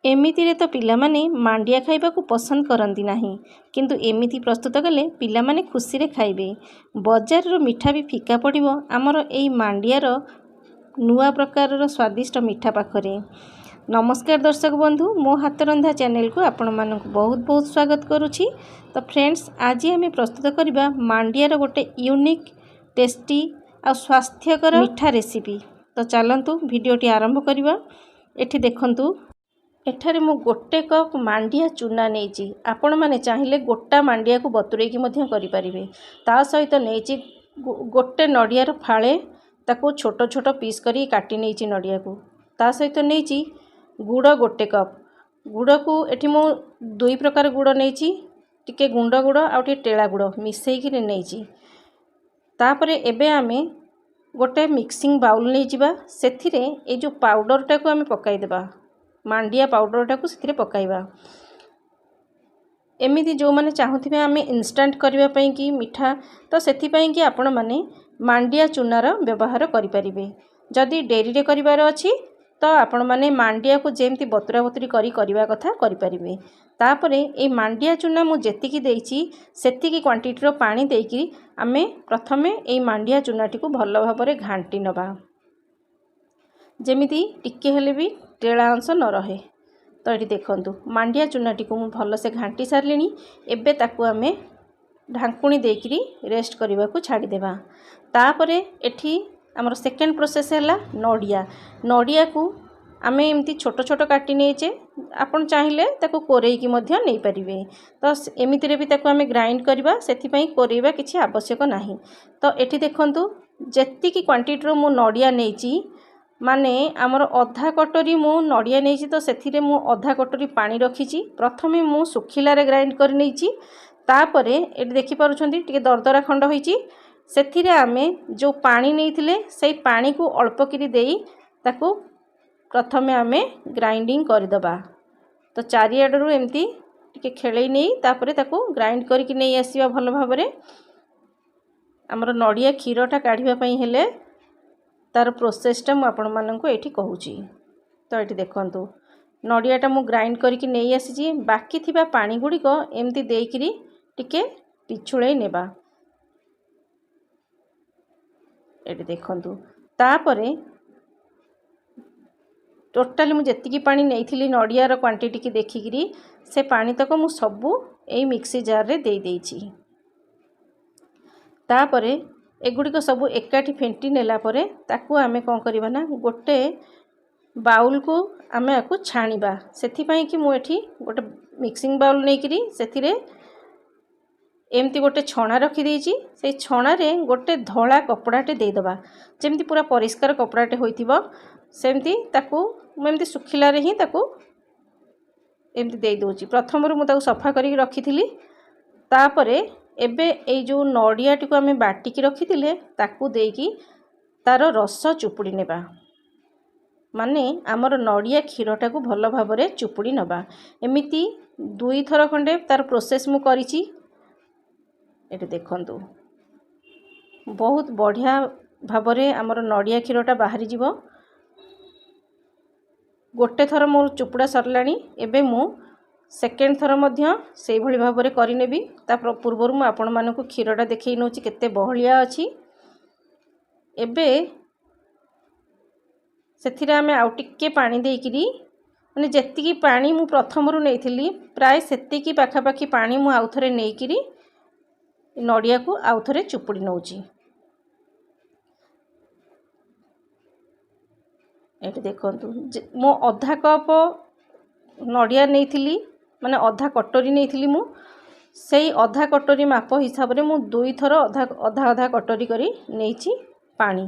एमितिरे तो पिलामाने मांडिया खाइबाकू पसंद करती नहीं, किंतु एमिति प्रस्तुत कले पिलामाने खुशी रे खाइबे। बजार रो मिठा भी फिका पड़िबो आमर एई मांडियार नुआ प्रकार स्वादिष्ट मिठा पाखरे। नमस्कार दर्शक बंधु, मो हाथ रंधा चैनल को आपण मानक बहुत बहुत स्वागत करुछि। तो फ्रेंड्स, आज आम प्रस्तुत करबा मांडियार गोटे यूनिक टेस्टी आ स्वास्थ्यकर मिठा रेसिपी। तो चलंतु वीडियोटी आरंभ करबा। एठी देखंतु, एठारे मु गोटे कप मांडिया चूना नेइची। आपण माने चाहिले गोटा मांडिया को बतुरेई की मध्य करि परिबे। ता सहित नेइची गोटे नडियार फाळे, ताको छोट छोट पीस करी काटी नेइची नडिया को। ता सहित नेइची गुड़ गोटे कप। गुड़ को एठी मु दुई प्रकार गुड़ नेइची, टिके गुंड गुड़ आ टिके टेला गुड़ मिसई की नेइची। तापरे एबे आमे गोटे मिक्सिंग बाउल नै जिबा। सेथिरे ए जो पाउडर टाको आमे पकाई देबा, मांडिया पाउडर टाको सेथिरे पकाइबा। एमिति जो माने चाहुथिबे आमे इंस्टेंट करिबा पई कि मिठा, तो सेथि पई कि आपण माने मांडिया चूनार व्यवहार करि परिबे। जदि डेरी रे करिवार अछि तो आपण माने मांडिया को जेमति बतुरा बतुरी करी करिवा कथा करि परिबे। तापरे ए मांडिया चूना मु जेतिकी देइची सेतिकी क्वांटिटी रो पानी देइकी आमे प्रथमे ए मांडिया चूनाटी को भल भाबरे घांटी नबा, जेमिति टिके हेले भी टेला अंश न रहे। तो ये देखंतु मांडिया चूनाटी को मु भल से घांटी सारलिनी। एबे ताकू आमे ढांकुणी देकरी रेस्ट करबा को छाड़ी देबा। तापरे एठी हमर सेकेंड प्रोसेस हैला नडिया। नडिया को आमे एमती छोट छोट काटी नेचे, आपण चाहिले ताको कोरेई की मध्य नै परिबे। तो एमिति रे भी ताको आमे ग्राइंड करबा, सेथि पई कोरेइबा किछि आवश्यक नाही। तो एठी देखंतु जेत्ति की क्वांटिटी रो मु नडिया नेची, माने आमर अधा कटोरी मु नडिया नेची, तो सेथिरे मु अधा कटोरी पानी रखीची। प्रथमे मु सुखिलारे ग्राइंड कर नेची। तापरे एठी देखि पारुछंती टिके दरदरा खंड होईची। सेथिरे आमे जो पानी नेइथिले सेई पानी को अल्प किरी देई ताको प्रथमे आमे ग्राइंडिंग कर दबा। तो चारियाडरू एमती टिके खेळेई नेई तापरे ताको ग्राइंड करके नेई आसीबा भल भाबरे। हमर नडिया क्षीरटा काढिबा पई हेले तार प्रोसेसटा मु आपण माननकु एठी कहूची। तो एठी देखंतु नडियाटा मु ग्राइंड करके नेई आसीची। बाकी थिबा पानी गुडी को एमती देइकरी टिके पिछुळेई नेबा। एठी देखंतु तापरे टोटाली मु जेतिकी पानी नेइथिली नडियार क्वांटिटी की देखिकरी से पानी तक मु सबु एई मिक्सी जार रे देई देइची। तापरे एगुडी को सबु एकाठी फेंटी नेला परे ताकू आमे कोन करबा ना, गोटे बाउल को आमे आकु छाणीबा। सेथि पई कि मु एठी गोटे मिक्सिंग बाउल नेइकरी सेथिरे एमती गोटे छणा रखी देइची। से छणा रे गोटे धोला कपड़ाटे दे दबा, जेमती पूरा परिष्कार कपड़ाटे होइथिबो सेमती ताकू एमती सुखिला रे ही ताकू एमती दे दोची। प्रथम रु मु ताकू सफा करी रखिथिली। तापरे एबे ए जो नडियाटी को आमे बाटी की रखिथिले ताकू देकी तार रस चुपुड़ी नेबा, माने आमर नडिया क्षीरटा को भल भाबरे चुपुड़ी नबा। एमिति दुई थर खंडे तार प्रोसेस मु करिची। एटे देखंतु बहुत बढ़िया भाबरे आमर नडिया क्षीरटा बाहरी जीवो। गोटे थर मोर चुपुड़ा सरलाणी। एबे मु सेकेंड थर मध्य सेई भली भाबरे करि नेबी। ता पूर्वरु मु आपण मानकु क्षीरटा देखै नउची केते बहलिया अछि। एबे सेथिरे आमे आउ टिके पानी देइकिरी, माने जेतिकी पानी मु प्रथमरु नेइथिली प्राय सेतिकी पाखापाखी पानी मु आउ थरे नेइकिरी नडिया को आउ थरे चुपुड़ी नउची। एठी देखंतु मो अधा कप नडिया नेइथिली, माने अधा कटोरी नेइथिली मु। सेई अधा कटोरी माप हिसाब रे मु दुई थर अधा अधा अधा कटोरी करी नेइची पानी।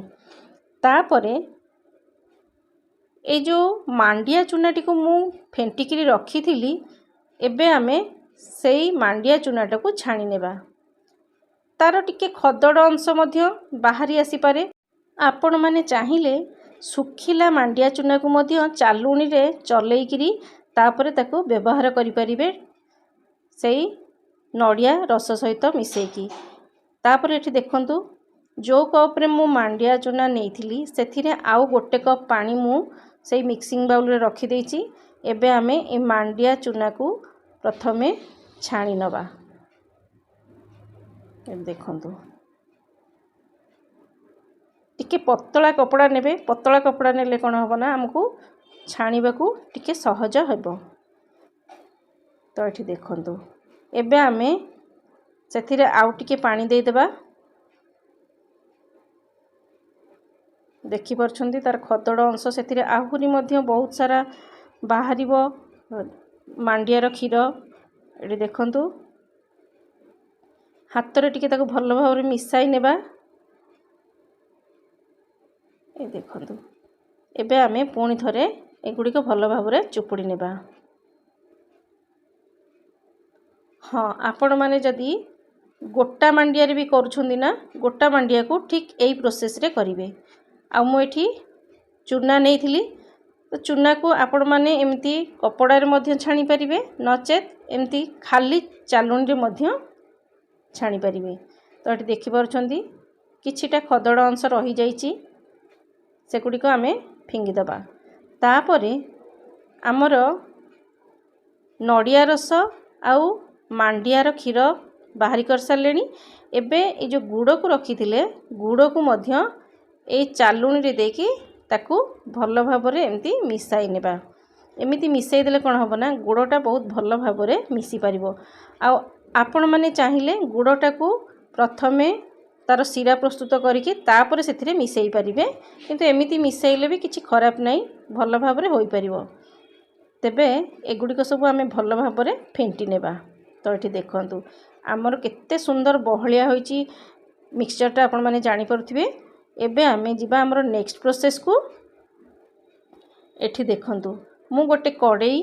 तापरे ए जो मांडिया चूनाटी को मु फेंटिकी रखी थिली, एबे आमे सेई मांडिया चूनाटा को छाणी नेबा। तार टिके खदड़ अंश मध्य बाहरी आसी पारे। आपण माने चाहिले सुखिला मांडिया चूना को मध्य चालुणी रे चलेइकिरी तापरे ताको व्यवहार करि परिबे, सेई नडिया रस सहित मिसेकी। तापरे एठी देखंतु जो कप रे मु मांडिया चूना नेइथिली सेथिरे आउ गोटे कप पानी मु सेई मिक्सिंग बाउल रे रखी देइची। एबे आमे ए मांडिया चूना को प्रथमे छाणी नबा। देखंतु टिके पतला कपड़ा नेबे, पतला कपड़ा नेले कौन हम ना आमको छाणीबा को टिके सहज हेबो। तो ये देखंतु एबे आमे सेथिरे आउ टिके पानी दे देबा। देखि परछंती तार खदड़ अंश सेथिरे आहुरी मध्य बहुत सारा बाहरिबो मांडिया रो क्षीर। ये देखंतु हाथ रे टिके ताको भल भाव मिसाई नेबा। ये देखंतु एबे आमे पुणी थरे एगुड़ी को भल भाव चुपुड़ी नेबा। हाँ आपण माने जदि गोटा मांडिया रे भी करूछंदी ना, गोटा मांडिया को ठीक एई प्रोसेस रे करिवे। आ मु एठी चूना नेइथिली, तो चूना को आपण माने एमती कपड़ा रे मध्य छाणी परिवे, नचेत एमती खाली चालुन रे मध्य छाणी परिवे। तो एठी देखि परछंदी किछिटा खदड़ अंश रही जाईची, सेगुड़ी को आमे फिंगी दबा। तापरे आमर नड़िया रस आउ मांडिया रो क्षीर बाहरी कर सारलेनी। एबे ए जो गुड़ को रखी थिले, गुड़ को मध्य ए चालुणी रे देकी ताकू भल भाबरे एमती मिसाई नेबा। एमिति मिसाई देले कोन हबो ना गुड़टा बहुत भल भाबरे मिसी परिबो। आ आपण माने चाहिले गुड़टा को प्रथमे तार सीरा प्रस्तुत करिके तापर सेथिरे मिसाई परिबे, किंतु एमिति मिसाइले भी किछि खराब नाही, भल भाबरे होई परिबो। तेबे एगुड़िक सब आमे भल भाबरे फेंटी नेबा। तो ये देखंतु आमर केते सुंदर बहलिया होईची मिक्सचरटा आपण माने जानि परथिबे। एबे आमे जिबा हमर नेक्स्ट प्रोसेस को। एठी देखंतु मु गोटे कड़ाई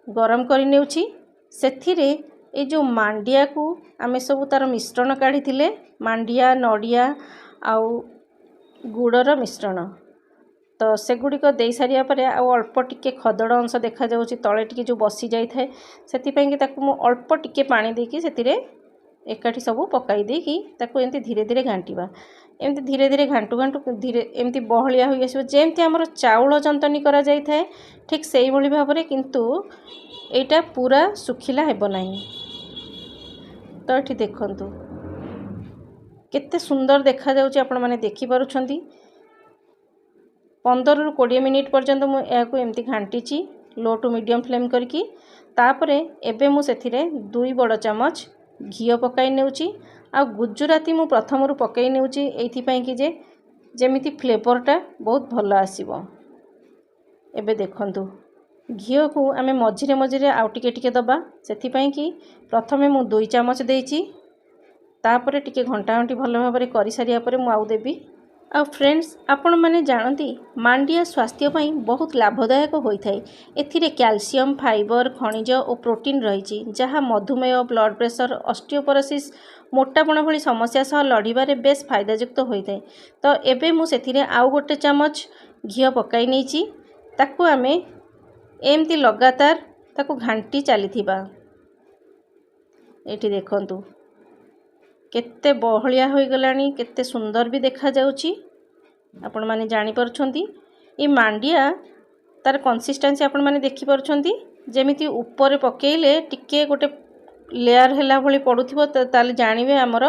गरम करि नेउची, सेथिरे ए जो मांडिया को आमे सब तार मिश्रण काढ़ी थिले, मांडिया नड़िया आउ गुड़र मिश्रण, तो सेगुड़ी को दे सारिया परे आउ अल्प टिके खदड़ अंश देखा जाउची तळे टिके जो बसी जाई थाए, सेति पई कि ताकू मु अल्प टिके पानी देकी सेतिरे एकाठी सब पकाई देकी ताकू एंती धीरे धीरे घांटीबा। एमती धीरे धीरे घांटू घांटू धीरे एमती बहलिया होई आसीबो, जेमती हमर चाउल जंतनी करा जाई थाए ठीक सेही भली भाबरे, किंतु एटा पूरा सुखिला हेबो नाही। तो एठी देखंतु केते सुंदर देखा जाउची, आपण माने देखि पारुछंती। 15 रु 20 मिनिट पर्यंत मु याकू एमती घांटीची लो टू मीडियम फ्लेम करकी। तापरे एबे मु सेथिरे 2 बड़ चमच घियो पकाई नेउची। आ गुजराती मु प्रथम रु पकाई नेउची एथि पई कि जे जेमिति फ्लेवरटा बहुत भल आसीबो। एबे देखंतु घियो को आमे मझिरे मझिरे आउ टिके टिके दबा, सेथि पई कि प्रथमे मु 2 चमच देइची, तापरे टिके घंटा घंटी भल भाबरे करि सारिया परे मु आउ देबी। आ फ्रेंड्स आपण माने जानती मांडिया स्वास्थ्य पई बहुत लाभदायक होइथाय। एथिरे कैल्शियम, फाइबर, खनिज और प्रोटीन रहिछि, जहा मधुमेह, ब्लड प्रेशर, ऑस्टियोपोरोसिस, मोटापण भली समस्या सह लड़िबारे बेस फायदायुक्त होइथाय। तो एबे मु सेथिरे आउ गोटे चमच घियो पकाई नेछि, ताकू आमे एमती लगातार ताकू घांटी चलीथिबा। एठी देखंतु केते बहलिया होई गलानी, केते सुंदर भी देखा जाउची। आपण माने जानि परछंती ए मांडिया तार कंसिस्टेंसी आपण माने देखि परछंती, जेमिति ऊपर पकेइले टिके गोटे लेयर हेला भली पडुथिबो, ताले जानिबे हमर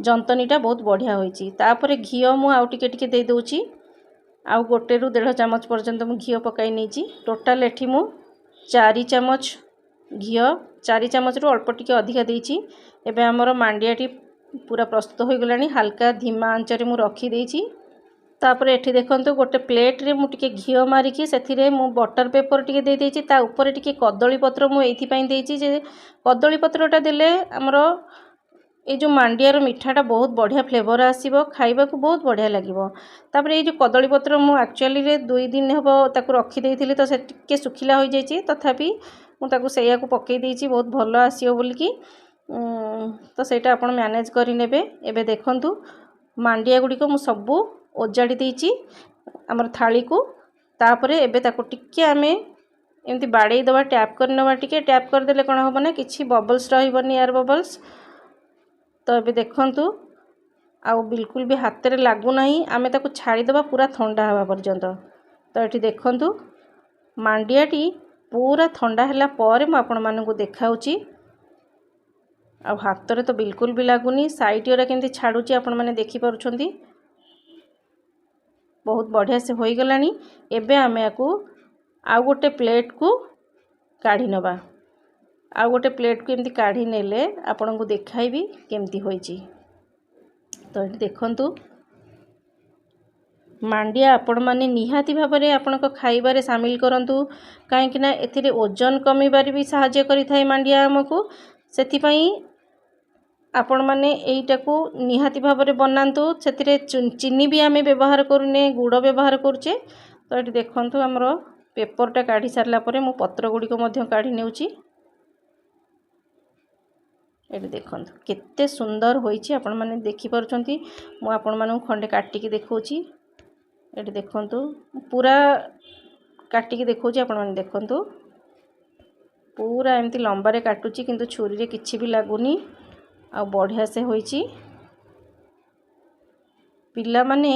जंतनीटा बहुत बढ़िया होईची। तापरे घियो मु आउ टिके टिके दे दोची, आउ गोटे रु 1.5 चमच पर्यंत मु घियो पकाई नेची। टोटल एठी मु 4 चमच घियो, 4 चमच रु अल्प टिके अधिका देइची। एबे हमर मांडियाटी पूरा प्रस्तुत हो गलानी। हल्का धीमा आंचरे मु रखी देइची। तापरे एठी देखंतु गोटे प्लेट रे मु टिके घियो मारिकी सेथिरे मु बटर पेपर टिके दे देइची। ता ऊपर टिके कदली पत्र मु एथि पई देइची जे कदली पत्रटा देले हमरो ए जो मांडियार मिठाटा बहुत बढ़िया फ्लेवर आसीबो, खाइबा को बहुत बढ़िया लागिबो। तापरे ए जो कदली पत्र मु एक्चुअली रे 2 दिन हेबो ताकू रखी देइथिली, तो से टिके सुखिला होई जाईची, तथापि मु ताकू सेया को पकेई देइची बहुत भलो आसीबो बोली की। तो सेटा आपण मैनेज करि नेबे। एबे देखंतु मांडिया गुडी को मु सबु ओजाडी देइची हमर थाली को। तापरे एबे ताकू टिके आमे एमती बाडे दबा, टैप करनवा, टिके टैप कर देले कोन होबो ना किछि बबल्स रहइबनी, एयर बबल्स। तो एबे देखंतु आउ बिल्कुल भी हाथ रे लागु नाही, आमे ताकू छाड़ी दबा पूरा ठंडा हवा पर्यंत। तो एठी देखंतु मांडियाटी पूरा ठंडा है पर मुझे आपण मानक देखाऊँगी। आ हाथ रे तो बिल्कुल भी लगुनि साइड केमती छाड़ुची आपण मैंने देखिपुंट बहुत बढ़िया से हो गलानी। एबे आमे याकू आउ गोटे प्लेट को काढ़ी नबा। आउ गोटे प्लेट को एमती काढ़ी नेले आपण को देखाइबी केमती होईची। तो ये देखंतु मांडिया आपण माने निहाती भाबरे आपणक खाइबारे शामिल करंतु काहेकि ना एथिरे ओजन कमीबारे भी सहाय्य करिथाय मांडिया हमकु। सेथिपई आपण माने एईटा को निहाती भाबरे बनांतु। सेथिरे चीनी भी आमे व्यवहार करूने गुड़ व्यवहार करूचे। तो ये देखंतु हमरो पेपरटा काढ़ी सारला परे मु पत्र गुडी को मध्य काढ़ी नेउची। ये देखंतु केते सुंदर होईची आपण माने देखि परछंती। मु आपण मानू खंडे काटी के देखौची। ये देखंतु पूरा काटी के देखौची आपण माने देखंतु पूरा एमती लंबा रे काटुची किंतु छुरी रे किछि भी लागुनी आ बढ़िया से होईची। पिला माने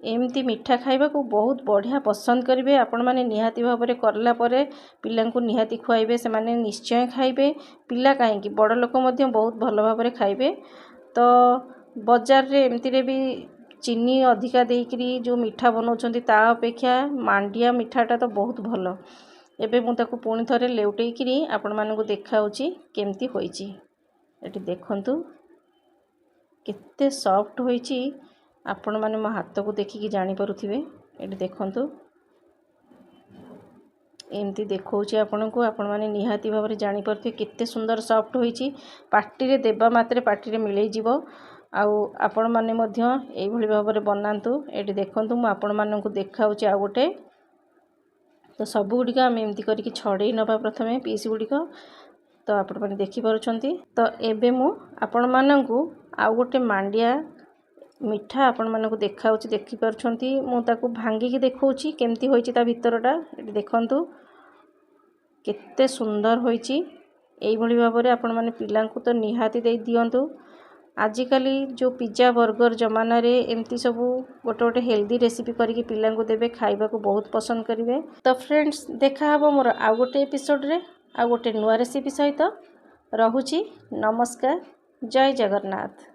एमती मीठा खाइबा को बहुत बढ़िया पसंद करिवे। आपण माने निहाती भाबरे करला परे पिला को निहाती खुआइबे से माने निश्चय खाइबे। पिला काहे कि बड़ लोक मध्य बहुत भल भाबरे खाइबे। तो बाजार रे एमती रे भी चीनी अधिका देकरी जो मीठा बनाउछंती ता अपेक्षा मांडिया मीठाटा तो बहुत भल। एबे मु ताको पुणी थरे लेउटेइकरी आपण मानकु देखाउची केमती होईची। एटी देखंतु केते सॉफ्ट होईची आपण माने मो हाथ को देखिकी जानि परुथिबे। एटी देखंतु एमती देखौची आपनको आपण माने निहाती भाबरे जानि परथे केते सुंदर सॉफ्ट होईची। पार्टी रे देबा मात्रे पार्टी रे मिलै जिवो। आउ आपण माने मध्य एई भली भाबरे बनांतु। एटी देखंतु मु आपण मानकु देखाउची आ गोटे। तो सब गुडी आम एमती करके छड़े नबा प्रथमे पीस गुडी को। तो आपण माने देखि परछंती। तो एबे मु आपण मानकु आ गोटे मांडिया मीठा आपण मानकु देखाउची देखि परछंती। मु ताकू भांगी के देखौची केमती होईची ता भितरटा। एटी देखंतु केते सुंदर होईची। एई भली भाबरे आपण माने पिलांकु तो निहाती देई दियंतु। आजिकाली जो पिज्जा बर्गर जमाना रे एमती सब गोटे गोटे हेल्दी रेसिपी करके पिलांकु देबे खाइबा को बहुत पसंद करिवे। तो फ्रेंड्स देखा हबो मोर आ गोटे एपिसोड रे आ गोटे नुआ रेसिपी सहित। रहुची नमस्कार। जय जगन्नाथ।